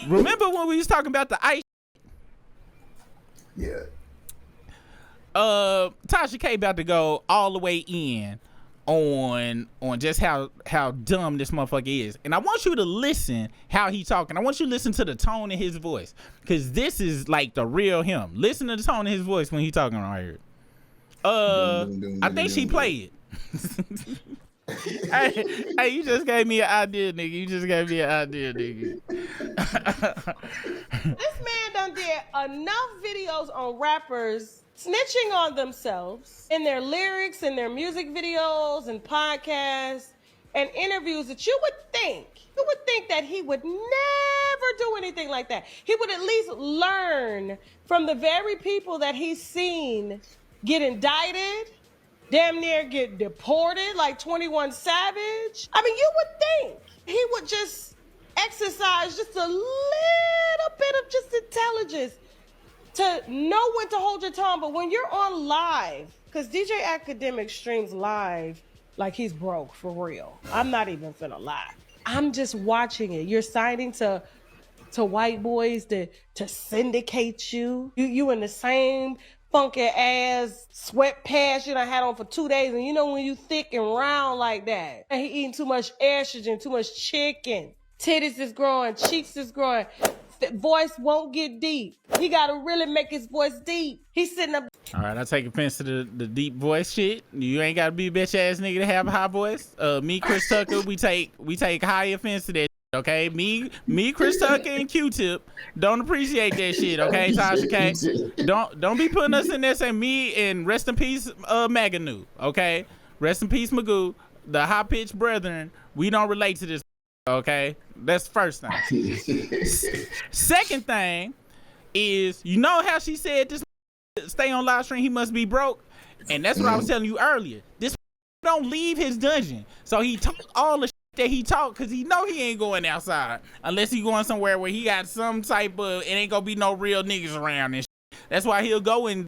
Remember when we was talking about the ice? Yeah. Tasha K about to go all the way in on just how dumb this motherfucker is, and I want you to listen how he talking. I want you to listen to the tone of his voice, because this is like the real him. Listen to the tone of his voice when he talking right here. I think she played it. Hey, you just gave me an idea, nigga. You just gave me an idea, nigga. This man done did enough videos on rappers snitching on themselves in their lyrics and their music videos and podcasts and interviews that you would think that he would never do anything like that. He would at least learn from the very people that he's seen get indicted, damn near get deported like 21 Savage. I mean, you would think he would just exercise just a little bit of just intelligence to know when to hold your tongue. But when you're on live, because DJ Akademiks streams live like he's broke for real. I'm not even finna lie. I'm just watching it. You're signing to white boys to syndicate you. You in the same funky ass sweatpants you done had on for 2 days, and you know when you thick and round like that, and he eating too much estrogen, too much chicken, titties is growing, cheeks is growing, voice won't get deep. He gotta really make his voice deep. He's sitting up. All right, I take offense to the deep voice shit. You ain't gotta be a bitch ass nigga to have a high voice. Me, Chris Tucker, we take high offense to that. Okay, me, Chris Tucker, and Q-Tip don't appreciate that shit. Okay, Tasha K, don't be putting us in there saying me and rest in peace, Maganu. Okay, rest in peace, Magoo. The high pitched brethren, we don't relate to this. Okay, that's the first thing. Second thing is, you know how she said this stay on live stream, he must be broke, and that's what I was telling you earlier. This don't leave his dungeon, so he talk all the that he talk because he know he ain't going outside unless he going somewhere where he got some type of, it ain't gonna be no real niggas around and shit. That's why he'll go and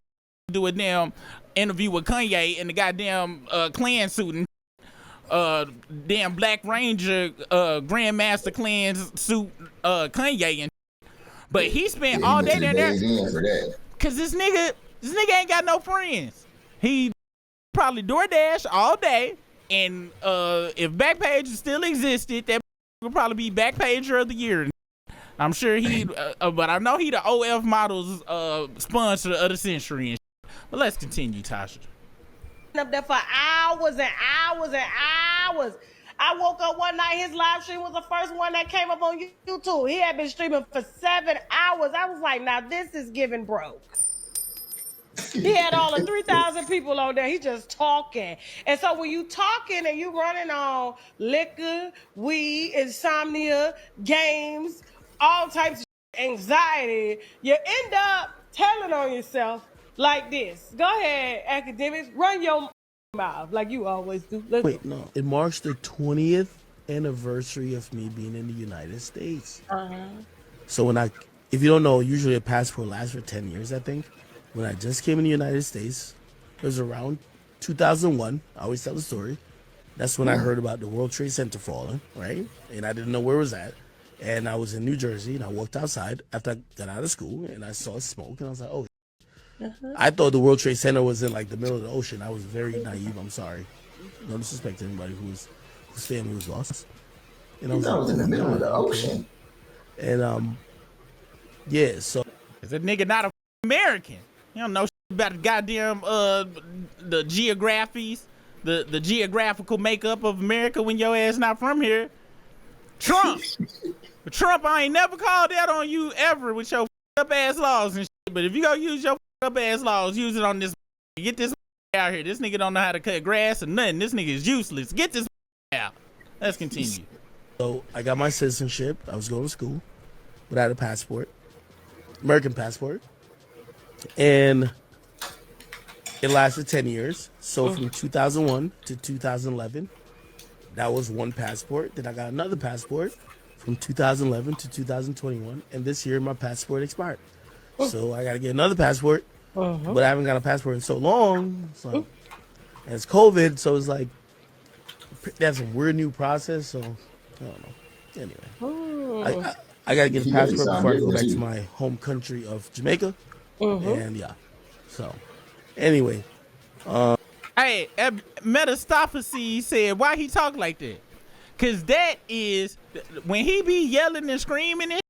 do a damn interview with Kanye in the goddamn clan suit and damn Black Ranger Grandmaster clan suit Kanye and shit. But he spent all day down there because this nigga ain't got no friends. He probably DoorDash all day. And if Backpage still existed, that would probably be Backpager of the year. I'm sure he, but I know he the OF Models sponsor of the century. And shit. But let's continue, Tasha. Up there for hours and hours and hours. I woke up one night, his live stream was the first one that came up on YouTube. He had been streaming for 7 hours. I was like, now this is giving broke. He had all the 3,000 people on there. He just talking. And so when you talking and you running on liquor, weed, insomnia, games, all types of anxiety, you end up telling on yourself like this. Go ahead, Akademiks, run your mouth like you always do. Wait, no. It marks the 20th anniversary of me being in the United States. So when if you don't know, usually a passport lasts for 10 years, I think. When I just came in the United States, it was around 2001. I always tell the story. That's when I heard about the World Trade Center falling, right? And I didn't know where it was at. And I was in New Jersey, and I walked outside after I got out of school, and I saw smoke, and I was like, oh. I thought the World Trade Center was in, like, the middle of the ocean. I was very naive. I'm sorry. No disrespect to anybody whose family was lost. And I was in the middle of the ocean. And, yeah, so. Is a nigga not a American? You don't know shit about the goddamn the geographies, the geographical makeup of America when your ass not from here. Trump, I ain't never called that on you ever with your up ass laws and shit. But if you go use your up ass laws, use it on this. Get this out here. This nigga don't know how to cut grass or nothing. This nigga is useless. Get this out. Let's continue. So I got my citizenship. I was going to school, but I had a passport, American passport. And it lasted 10 years. So from 2001 to 2011, that was one passport. Then I got another passport from 2011 to 2021. And this year, my passport expired. So I got to get another passport. But I haven't got a passport in so long. So, and it's COVID. So it's like, that's a weird new process. So I don't know. Anyway, I gotta get a He definitely passport sound before I go different back to too. my home country of Jamaica. Mm-hmm. And yeah, so anyway, Hey, Metastophacy said, why he talk like that? Cause that is when he be yelling and screaming and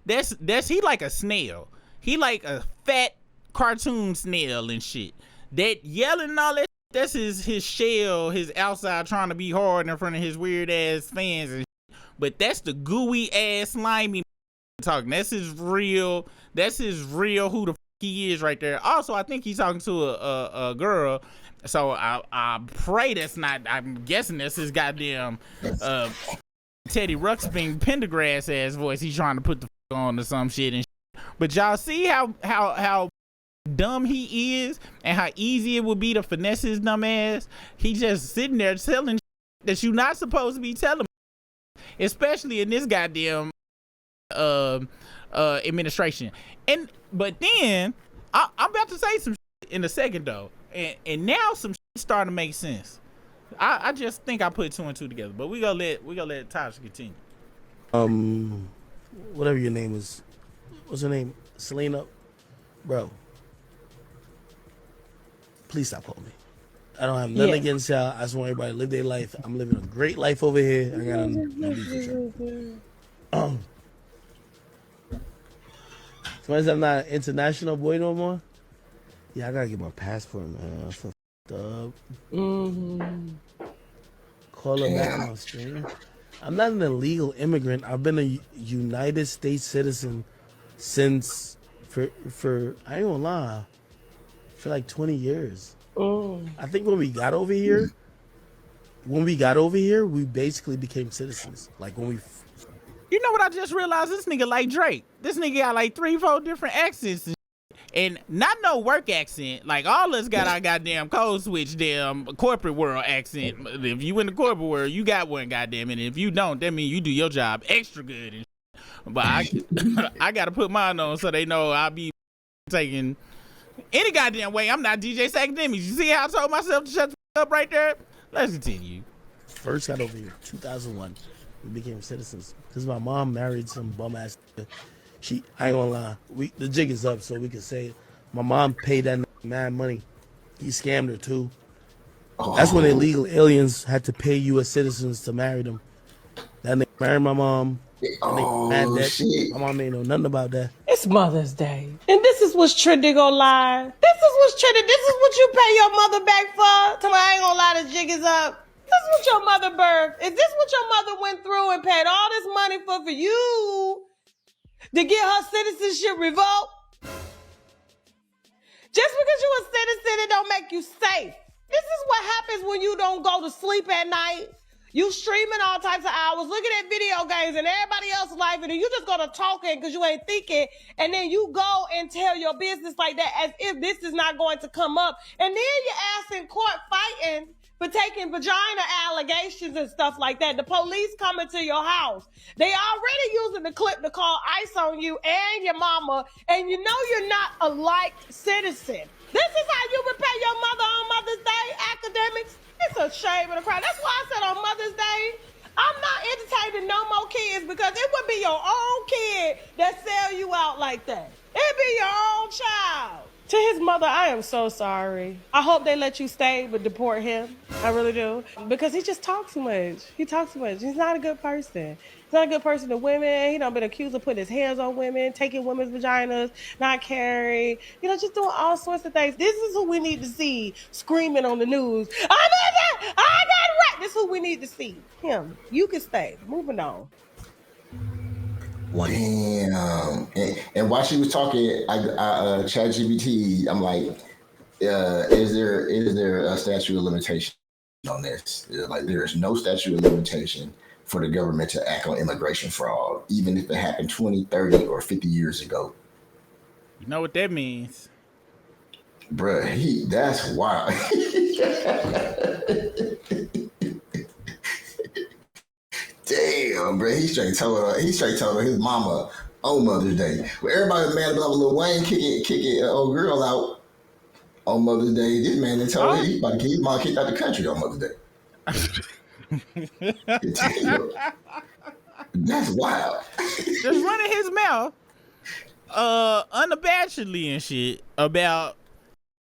that's he like a snail. He like a fat cartoon snail and shit. That yelling and all that, that's his shell, his outside trying to be hard in front of his weird ass fans and shit. But that's the gooey ass slimy talking. That's his real who the fuck he is right there. Also, I think he's talking to a girl. So I pray that's not. I'm guessing that's his goddamn Teddy Ruxpin Pendergrass ass voice. He's trying to put the fuck on or some shit and shit. But y'all see how dumb he is and how easy it would be to finesse his dumb ass. He just sitting there telling that you're not supposed to be telling, especially in this goddamn administration. But then I'm about to say some shit in a second though, and now some shit starting to make sense. I just think I put two and two together, but we gonna let Tasha continue. whatever your name is, what's her name? Selena, bro. Please stop calling me. I don't have nothing against y'all. I just want everybody to live their life. I'm living a great life over here. I got no beef with y'all. Somebody said I'm not an international boy no more. Yeah, I gotta get my passport, man. So up. Call her back on my screen. I'm not an illegal immigrant. I've been a United States citizen since for I ain't gonna lie, for like 20 years. I think when we got over here, we basically became citizens. Like when we. You know what I just realized? This nigga like Drake. This nigga got like 3-4 different accents and not no work accent. Like all us got our goddamn code switch, damn corporate world accent. If you in the corporate world, you got one goddamn it. If you don't, that mean you do your job extra good. And but I gotta put mine on so they know I be taking any goddamn way. I'm not DJ Akademiks. You see how I told myself to shut the fuck up right there? Let's continue. First got over here 2001. We became citizens because my mom married some bum ass. I ain't gonna lie. The jig is up, so we can say it. My mom paid that mad money. He scammed her too. That's when illegal aliens had to pay U.S. citizens to marry them. That nigga married my mom. Shit. My mom ain't know nothing about that. It's Mother's Day. And this is what's trending online. This is what's trending. This is what you pay your mother back for. Tell me I ain't gonna lie, the jig is up. This is what your mother birthed. Is this what your mother went through and paid all this money for you to get her citizenship revoked? Just because you're a citizen, it don't make you safe. This is what happens when you don't go to sleep at night. You streaming all types of hours, looking at video games and everybody else's life, and then you just go to talking because you ain't thinking, and then you go and tell your business like that as if this is not going to come up. And then your ass in court fighting for taking vagina allegations and stuff like that. The police coming to your house. They already using the clip to call ICE on you and your mama, and you know you're not a liked citizen. This is how you repay your mother on Mother's Day, academics. It's a shame and a crime. That's why I said on Mother's Day, I'm not entertaining no more kids because it would be your own kid that sell you out like that. It'd be your own child. To his mother, I am so sorry. I hope they let you stay but deport him. I really do. Because he just talks too much. He talks too much. He's not a good person. He's not a good person to women. He done been accused of putting his hands on women, taking women's vaginas, not caring, just doing all sorts of things. This is who we need to see screaming on the news. I got right. This is who we need to see. Him. You can stay. Moving on. Damn. And while she was talking, I ChatGPT, I'm like, is there a statute of limitation on this? Like, there is no statute of limitation for the government to act on immigration fraud, even if it happened 20, 30, or 50 years ago. You know what that means? Bruh, that's wild. Damn, bro. He straight told her his mama on Mother's Day. Well, everybody was mad about Lil Wayne kicking old girl out on Mother's Day. This man then told her he about to get his mom kicked out the country on Mother's Day. That's wild. Just running his mouth, unabashedly and shit about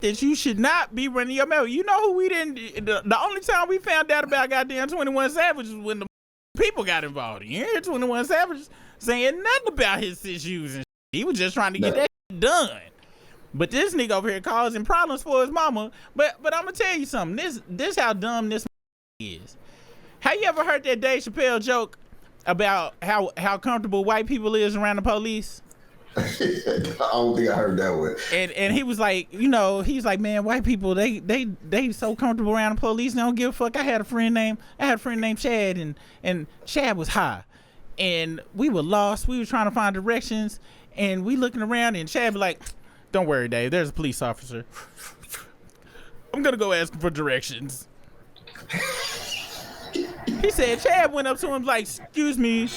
that you should not be running your mouth. You know who we didn't? The only time we found out about goddamn 21 Savage was when the people got involved. You hear 21 Savage saying nothing about his issues and shit. He was just trying to get that shit done. But this nigga over here causing problems for his mama. But I'm gonna tell you something. This how dumb this is. Have you ever heard that Dave Chappelle joke about how comfortable white people is around the police? I don't think I heard that one. And he was like, you know, he's like, man, white people they so comfortable around the police, they don't give a fuck. I had a friend named Chad, and Chad was high, and we were lost. We were trying to find directions, and we looking around, and Chad be like, don't worry, Dave, there's a police officer. I'm gonna go ask him for directions. He said Chad went up to him like, excuse me.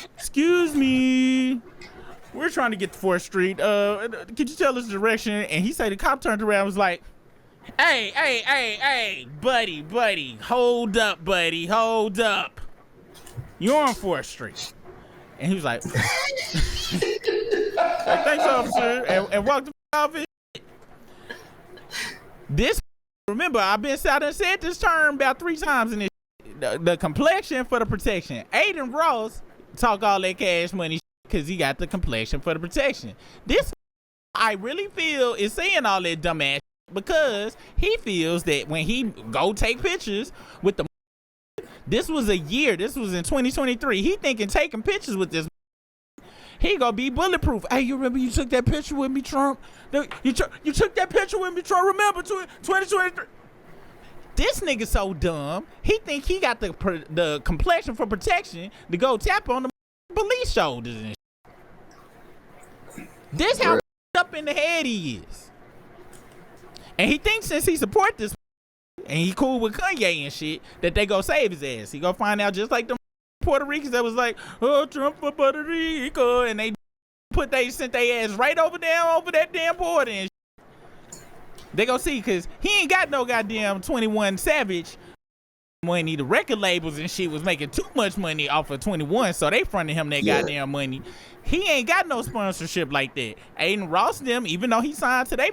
We're trying to get to 4th Street. Could you tell us the direction? And he said the cop turned around and was like, hey, buddy, hold up, buddy, hold up. You're on 4th Street. And he was like, thanks, officer, and walked the off his shit. This, remember, I've been out and said this term about 3 times in this shit. The complexion for the protection. Aiden Ross talk all that cash money because he got the complexion for the protection. This, I really feel, is saying all that dumbass because he feels that when he go take pictures with the, this was a year, this was in 2023, he thinking taking pictures with this, he gonna be bulletproof. Hey, you remember you took that picture with me, Trump? You took that picture with me, Trump, remember 2023? This nigga so dumb, he think he got the complexion for protection to go tap on the police shoulders and shit. This how up in the head he is. And he thinks since he support this and he cool with Kanye and shit, that they go save his ass. He go find out just like them Puerto Ricans that was like, oh, Trump for Puerto Rico, and they sent their ass right over that damn border and shit. They go see, cause he ain't got no goddamn 21 Savage money. The record labels and shit was making too much money off of 21, so they fronted him that goddamn money. He ain't got no sponsorship like that. Aiden Ross them, even though he signed today,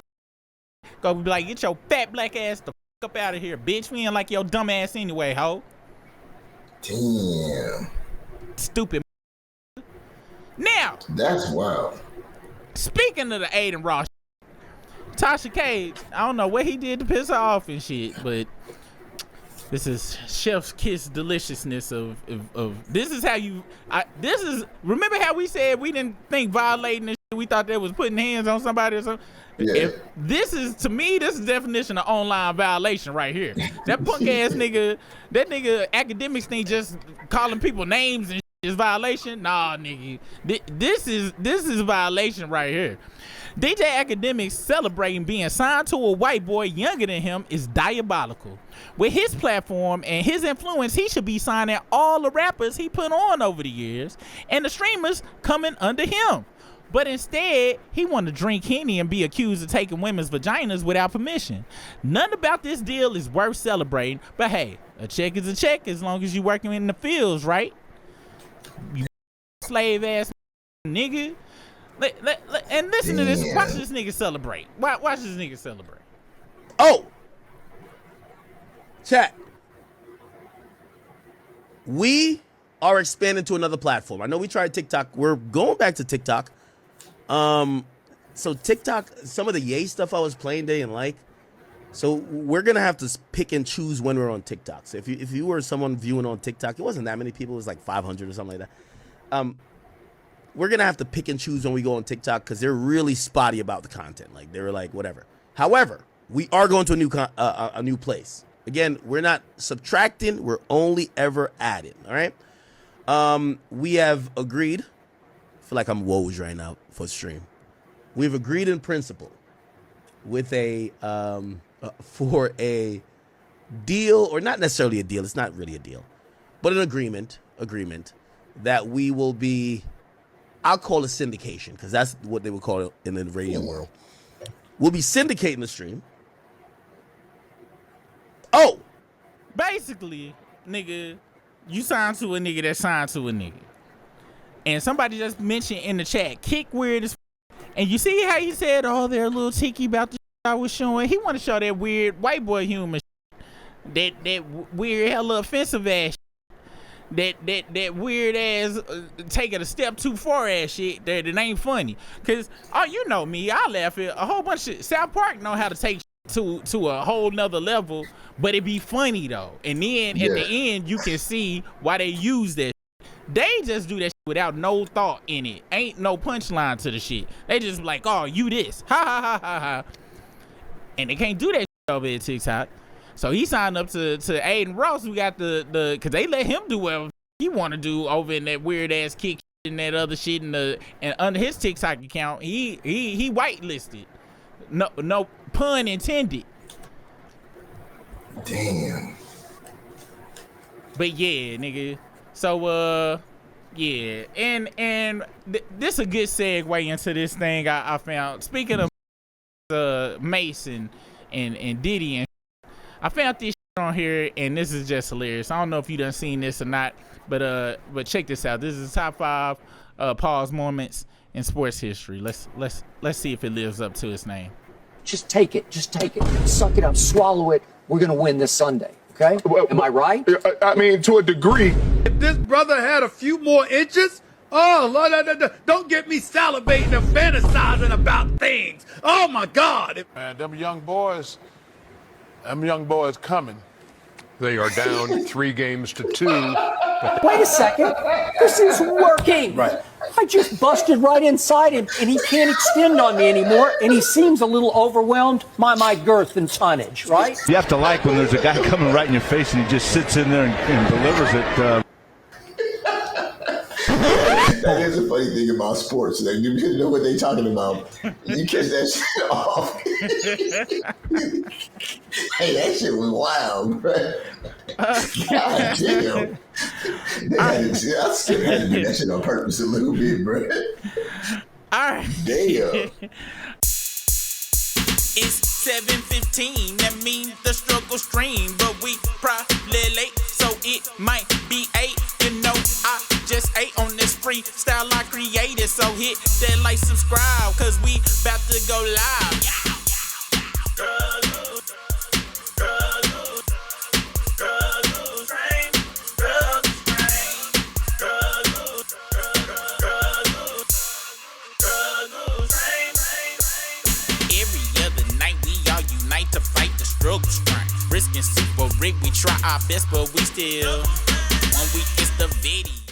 go be like, get your fat black ass the fuck up out of here, bitch. We ain't like your dumb ass anyway, ho. Damn. Stupid. Now, that's wild. Speaking of the Aiden Ross, Tasha Cage, I don't know what he did to piss her off and shit, but this is chef's kiss deliciousness of this is how you, remember how we said we didn't think violating this shit, we thought that was putting hands on somebody or something? Yeah. If this is, to me, this is definition of online violation right here. That punk ass nigga, that nigga Akademiks thing just calling people names and shit is violation? Nah, nigga. This is violation right here. DJ Akademiks celebrating being signed to a white boy younger than him is diabolical. With his platform and his influence, he should be signing all the rappers he put on over the years and the streamers coming under him. But instead, he want to drink Henny and be accused of taking women's vaginas without permission. None about this deal is worth celebrating, but hey, a check is a check as long as you working in the fields, right? You slave ass nigga. And listen to this. Watch this nigga celebrate. Watch this nigga celebrate. Oh, chat. We are expanding to another platform. I know we tried TikTok. We're going back to TikTok. So TikTok, some of the Ye stuff I was playing, they didn't like. So we're gonna have to pick and choose when we're on TikTok. So if you were someone viewing on TikTok, it wasn't that many people. It was like 500 or something like that. We're gonna have to pick and choose when we go on TikTok because they're really spotty about the content. Like they were like whatever. However, we are going to a new place. Again, we're not subtracting. We're only ever adding. All right. We have agreed. I feel like I'm Woj right now for stream. We've agreed in principle with for a deal, or not necessarily a deal. It's not really a deal, but an agreement that we will be. I'll call it syndication because that's what they would call it in the radio world. We'll be syndicating the stream. Oh, basically, nigga, you signed to a nigga that signed to a nigga. And somebody just mentioned in the chat, kick weird as and you see how he said, oh, they're a little ticky about the shit I was showing. He want to show that weird white boy humor shit. That weird, hella offensive ass shit. That weird ass taking a step too far ass shit that it ain't funny. Cause you know me, I laugh at a whole bunch of South Park know how to take to a whole nother level, but it be funny though. And then at the end you can see why they use that. They just do that shit without no thought in it. Ain't no punchline to the shit. They just like, oh, you this. Ha ha ha ha ha. And they can't do that shit over at TikTok. So he signed up to Aiden Ross. We got the cause they let him do whatever he wanna do over in that weird ass kick and that other shit and under his TikTok account, he whitelisted. No pun intended. Damn. But yeah, nigga. So yeah, and this a good segue into this thing I found. Speaking of Mason and Diddy and I found this shit on here, and this is just hilarious. I don't know if you done seen this or not, but check this out. This is the top 5 pause moments in sports history. Let's see if it lives up to its name. Just take it. Suck it up. Swallow it. We're gonna win this Sunday. Okay? Am I right? I mean, to a degree. If this brother had a few more inches, oh, Lord, don't get me salivating and fantasizing about things. Oh, my God. Man, them young boys coming. They are down 3-2. Wait a second. This is working. Right. I just busted right inside him, and he can't extend on me anymore, and he seems a little overwhelmed by my girth and tonnage, right? You have to like when there's a guy coming right in your face and he just sits in there and delivers it. That is a funny thing about sports. Like, you know what they talking about. You catch that shit off. Hey, that shit was wild, bro. God damn. I still had to do that shit on purpose a little bit, bro. All right. Damn. It's 7:15. That means the struggle stream, but we probably late, so it might be 8. You know, I just ate on this freestyle I created, so hit that like, subscribe, cause we about to go live. Every other night we all unite to fight the struggle strain. Risking super rig, we try our best, but we still, when we it's the video.